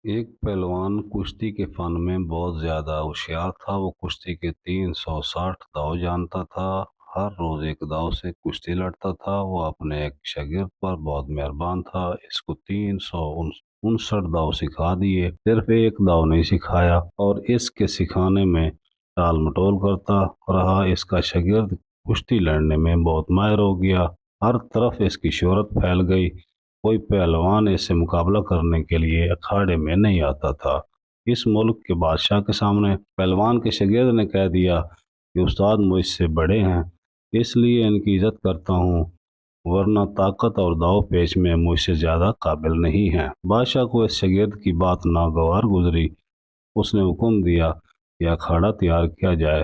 ایک پہلوان کشتی کے فن میں بہت زیادہ ہوشیار تھا۔ وہ کشتی کے 360 داؤ جانتا تھا، ہر روز ایک داؤ سے کشتی لڑتا تھا۔ وہ اپنے ایک شاگرد پر بہت مہربان تھا، اس کو 359 داؤ سکھا دیے، صرف ایک داؤ نہیں سکھایا، اور اس کے سکھانے میں ٹال مٹول کرتا رہا۔ اس کا شاگرد کشتی لڑنے میں بہت ماہر ہو گیا، ہر طرف اس کی شہرت پھیل گئی، کوئی پہلوان اس سے مقابلہ کرنے کے لیے اکھاڑے میں نہیں آتا تھا۔ اس ملک کے بادشاہ کے سامنے پہلوان کے شاگرد نے کہہ دیا کہ استاد مجھ سے بڑے ہیں، اس لیے ان کی عزت کرتا ہوں، ورنہ طاقت اور داؤ پیچ میں مجھ سے زیادہ قابل نہیں ہیں۔ بادشاہ کو اس شاگرد کی بات ناگوار گزری، اس نے حکم دیا کہ اکھاڑا تیار کیا جائے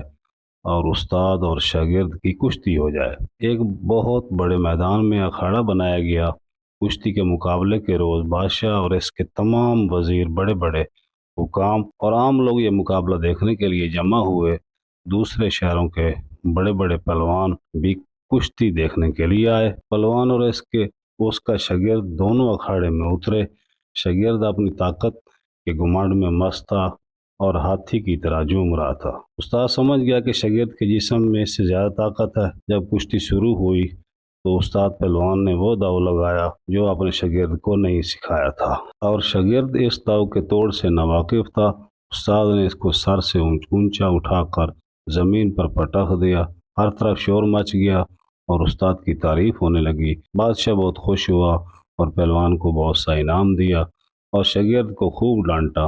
اور استاد اور شاگرد کی کشتی ہو جائے۔ ایک بہت بڑے میدان میں اکھاڑا بنایا گیا۔ کشتی کے مقابلے کے روز بادشاہ اور اس کے تمام وزیر، بڑے بڑے حکام اور عام لوگ یہ مقابلہ دیکھنے کے لیے جمع ہوئے۔ دوسرے شہروں کے بڑے بڑے پہلوان بھی کشتی دیکھنے کے لیے آئے۔ پہلوان اور اس کا شاگرد دونوں اکھاڑے میں اترے۔ شاگرد اپنی طاقت کے گھمنڈ میں مست تھا اور ہاتھی کی طرح جھوم رہا تھا۔ استاد سمجھ گیا کہ شاگرد کے جسم میں اس سے زیادہ طاقت ہے۔ جب کشتی شروع ہوئی تو استاد پہلوان نے وہ داؤ لگایا جو اپنے شاگرد کو نہیں سکھایا تھا، اور شاگرد اس داؤ کے توڑ سے ناواقف تھا۔ استاد نے اس کو سر سے اونچا اٹھا کر زمین پر پٹخ دیا، ہر طرف شور مچ گیا اور استاد کی تعریف ہونے لگی۔ بادشاہ بہت خوش ہوا اور پہلوان کو بہت سا انعام دیا، اور شاگرد کو خوب ڈانٹا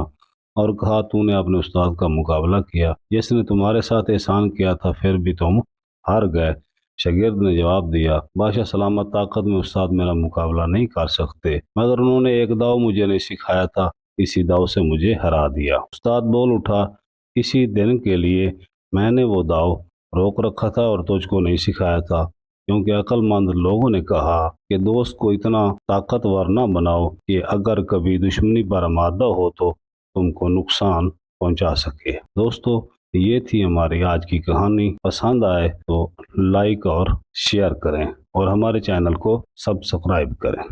اور کہا تو نے اپنے استاد کا مقابلہ کیا جس نے تمہارے ساتھ احسان کیا تھا، پھر بھی تم ہار گئے۔ شاگرد نے جواب دیا، بادشاہ سلامت طاقت میں استاد میرا مقابلہ نہیں کر سکتے، مگر انہوں نے ایک داؤ مجھے نہیں سکھایا تھا، اسی داؤ سے مجھے ہرا دیا۔ استاد بول اٹھا، اسی دن کے لیے میں نے وہ داؤ روک رکھا تھا اور تجھ کو نہیں سکھایا تھا، کیونکہ عقل مند لوگوں نے کہا کہ دوست کو اتنا طاقتور نہ بناؤ کہ اگر کبھی دشمنی پر آمادہ ہو تو تم کو نقصان پہنچا سکے۔ دوستو، یہ تھی ہماری آج کی کہانی۔ پسند آئے تو لائک اور شیئر کریں اور ہمارے چینل کو سبسکرائب کریں۔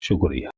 شکریہ۔